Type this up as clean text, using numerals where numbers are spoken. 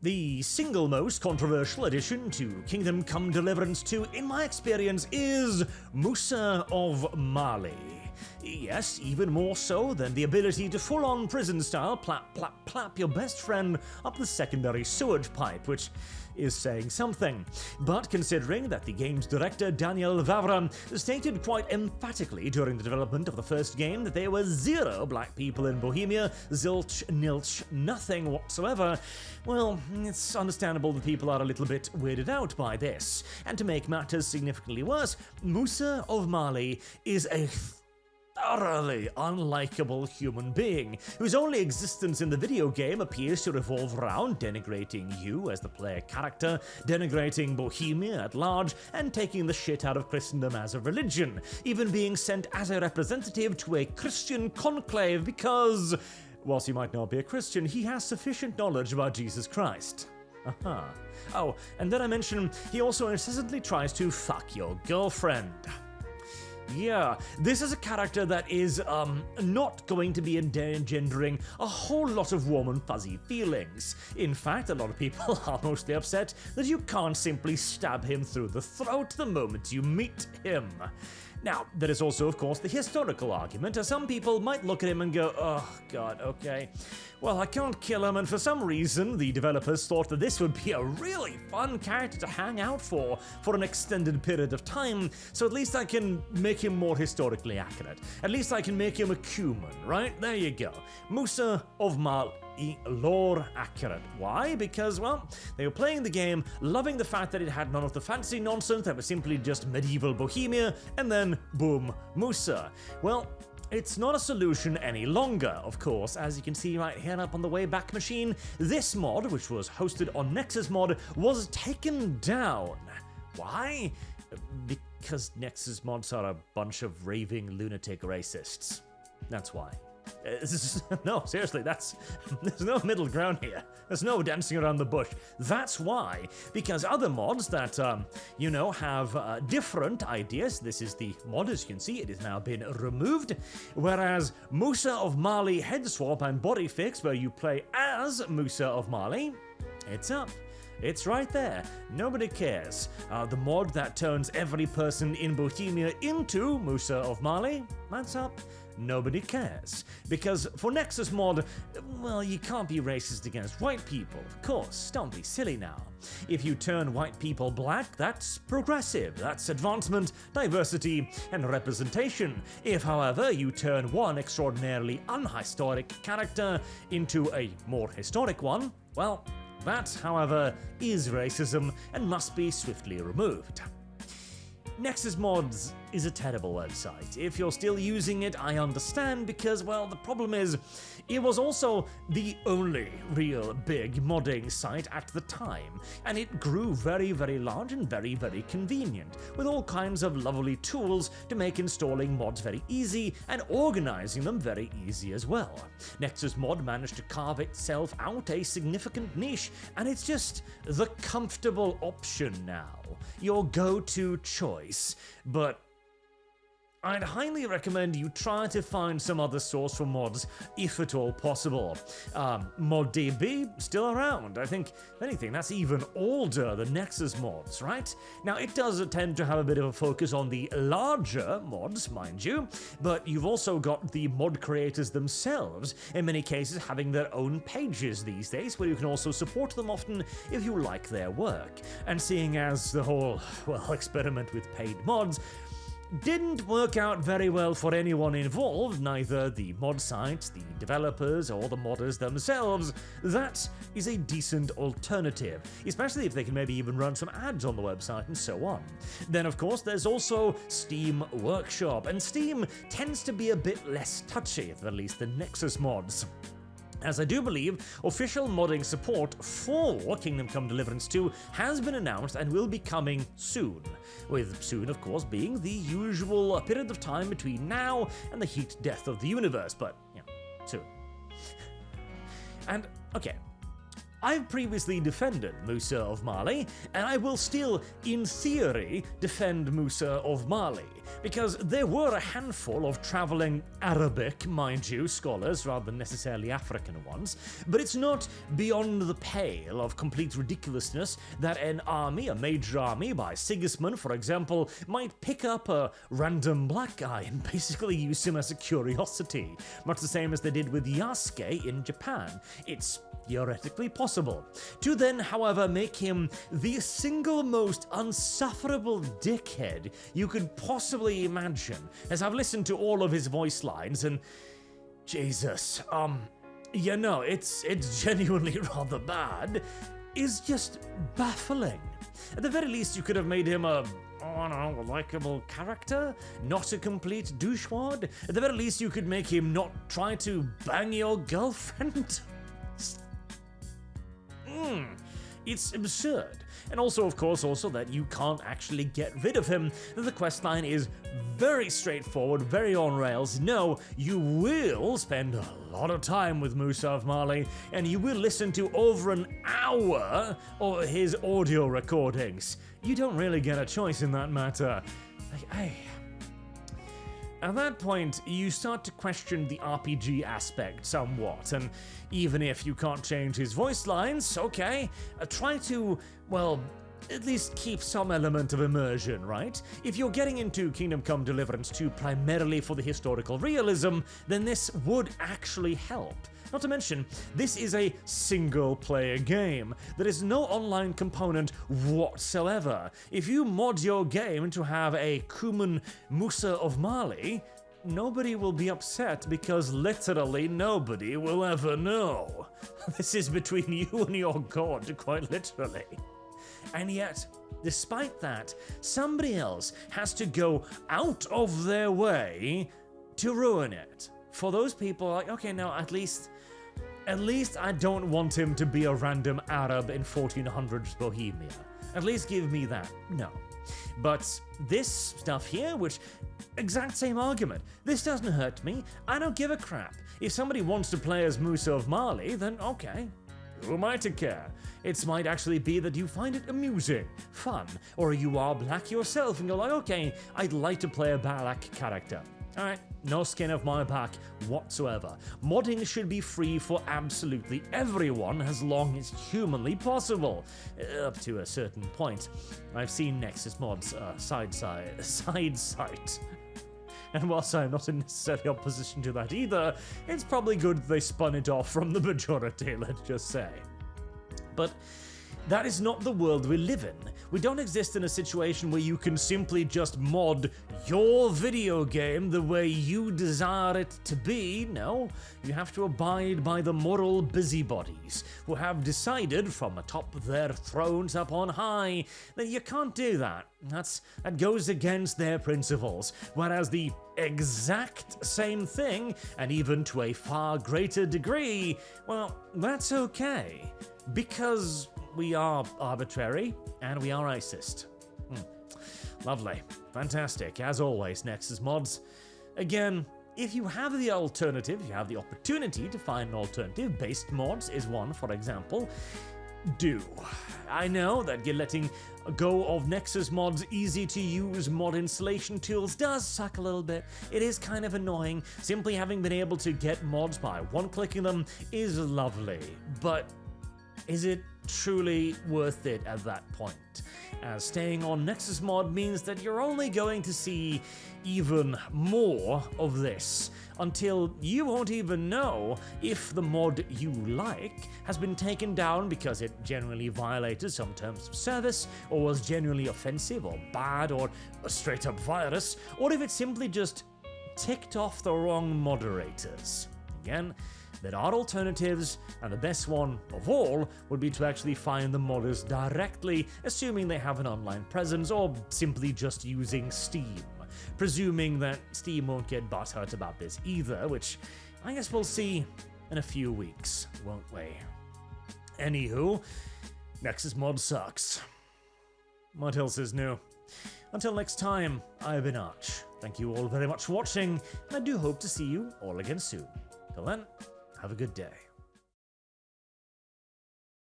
The single most controversial addition to Kingdom Come Deliverance 2, in my experience, is Musa of Mali. Yes, even more so than the ability to full-on prison-style plap your best friend up the secondary sewage pipe, which is saying something. But considering that the game's director, Daniel Vavra, stated quite emphatically during the development of the first game that there were 0 black people in Bohemia, zilch, nilch, nothing whatsoever, well, it's understandable that people are a little bit weirded out by this. And to make matters significantly worse, Musa of Mali is a thoroughly unlikable human being, whose only existence in the video game appears to revolve around denigrating you as the player character, denigrating Bohemia at large, and taking the shit out of Christendom as a religion, even being sent as a representative to a Christian conclave because, whilst he might not be a Christian, he has sufficient knowledge about Jesus Christ. Oh, and then I mention he also incessantly tries to fuck your girlfriend. Yeah, this is a character that is, not going to be engendering a whole lot of warm and fuzzy feelings. In fact, a lot of people are mostly upset that you can't simply stab him through the throat the moment you meet him. Now, there is also, of course, the historical argument, as some people might look at him and go, oh god, okay, well, I can't kill him, and for some reason, the developers thought that this would be a really fun character to hang out for an extended period of time, so at least I can make him more historically accurate. At least I can make him a Cuman, right? There you go. Musa of Mali. Lore accurate. Why? Because, well, they were playing the game, loving the fact that it had none of the fancy nonsense that was simply just medieval Bohemia, and then, boom, Musa. Well, it's not a solution any longer, of course. As you can see right here up on the Wayback Machine, this mod, which was hosted on Nexus Mod, was taken down. Why? Because Nexus Mods are a bunch of raving lunatic racists. That's why. No, seriously, there's no middle ground here. There's no dancing around the bush. That's why, because other mods that, have different ideas, this is the mod, as you can see, it has now been removed, whereas Musa of Mali head swap and body fix, where you play as Musa of Mali, it's up. It's right there. Nobody cares. The mod that turns every person in Bohemia into Musa of Mali, that's up. Nobody cares. Because for Nexus Mod, well, you can't be racist against white people, of course. Don't be silly now. If you turn white people black, that's progressive. That's advancement, diversity, and representation. If, however, you turn one extraordinarily unhistoric character into a more historic one, well, that, however, is racism and must be swiftly removed. Nexus Mods is a terrible website. If you're still using it, I understand, because, well, the problem is, it was also the only real big modding site at the time, and it grew very, very large and very, very convenient, with all kinds of lovely tools to make installing mods very easy and organizing them very easy as well. Nexus Mod managed to carve itself out a significant niche, and it's just the comfortable option now, your go-to choice. But I'd highly recommend you try to find some other source for mods, if at all possible. ModDB, still around. I think, if anything, that's even older than Nexus Mods, right? Now, it does tend to have a bit of a focus on the larger mods, mind you, but you've also got the mod creators themselves, in many cases having their own pages these days, where you can also support them often if you like their work. And seeing as the whole, well, experiment with paid mods didn't work out very well for anyone involved, neither the mod sites, the developers, or the modders themselves, that is a decent alternative, especially if they can maybe even run some ads on the website and so on. Then, of course, there's also Steam Workshop, and Steam tends to be a bit less touchy, at least than Nexus Mods, as I do believe official modding support for Kingdom Come Deliverance 2 has been announced and will be coming soon, with soon, of course, being the usual period of time between now and the heat death of the universe, but, soon. And, okay, I've previously defended Musa of Mali, and I will still, in theory, defend Musa of Mali, because there were a handful of traveling Arabic, mind you, scholars rather than necessarily African ones, but it's not beyond the pale of complete ridiculousness that an army, a major army by Sigismund, for example, might pick up a random black guy and basically use him as a curiosity, much the same as they did with Yasuke in Japan. It's theoretically possible. To then, however, make him the single most unsufferable dickhead you could possibly imagine, as I've listened to all of his voice lines, and Jesus, it's genuinely rather bad, is just baffling. At the very least, you could have made him a likable character, not a complete douchewad. At the very least, you could make him not try to bang your girlfriend. It's absurd. And also, of course, that you can't actually get rid of him. The questline is very straightforward, very on rails. No, you will spend a lot of time with Musa of Mali, and you will listen to over an hour of his audio recordings. You don't really get a choice in that matter. At that point, you start to question the RPG aspect somewhat, and even if you can't change his voice lines, okay, try to, at least keep some element of immersion, right? If you're getting into Kingdom Come Deliverance 2 primarily for the historical realism, then this would actually help. Not to mention, this is a single-player game. There is no online component whatsoever. If you mod your game to have a Cuman Musa of Mali, nobody will be upset because literally nobody will ever know. This is between you and your god, quite literally. And yet, despite that, somebody else has to go out of their way to ruin it. For those people, like, okay, no, at least I don't want him to be a random Arab in 1400s Bohemia. At least give me that. No. But this stuff here, which, exact same argument. This doesn't hurt me. I don't give a crap. If somebody wants to play as Musa of Mali, then okay. Who am I to care? It might actually be that you find it amusing, fun, or you are black yourself and you're like, okay, I'd like to play a black character. Alright, no skin off my back whatsoever. Modding should be free for absolutely everyone as long as humanly possible. Up to a certain point. I've seen Nexus Mods side site. And whilst I'm not in necessarily opposition to that either, it's probably good they spun it off from the majority, let's just say. But that is not the world we live in. We don't exist in a situation where you can simply just mod your video game the way you desire it to be. No, you have to abide by the moral busybodies who have decided from atop their thrones up on high that you can't do that. That goes against their principles. Whereas the exact same thing, and even to a far greater degree, well, that's okay. Because we are arbitrary, and we are racist. Lovely. Fantastic. As always, Nexus Mods. Again, if you have the alternative, you have the opportunity to find an alternative, based mods is one, for example, do. I know that you're letting go of Nexus Mods' easy-to-use mod installation tools does suck a little bit. It is kind of annoying. Simply having been able to get mods by one-clicking them is lovely, but is it truly worth it at that point? As staying on Nexus Mod means that you're only going to see even more of this until you won't even know if the mod you like has been taken down because it generally violated some terms of service, or was genuinely offensive or bad, or a straight up virus, or if it simply just ticked off the wrong moderators. Again, there are alternatives, and the best one of all would be to actually find the modders directly, assuming they have an online presence, or simply just using Steam. Presuming that Steam won't get butthurt about this either, which I guess we'll see in a few weeks, won't we? Anywho, Nexus Mod sucks. What else is new? Until next time, I've been Arch. Thank you all very much for watching, and I do hope to see you all again soon. Till then, have a good day.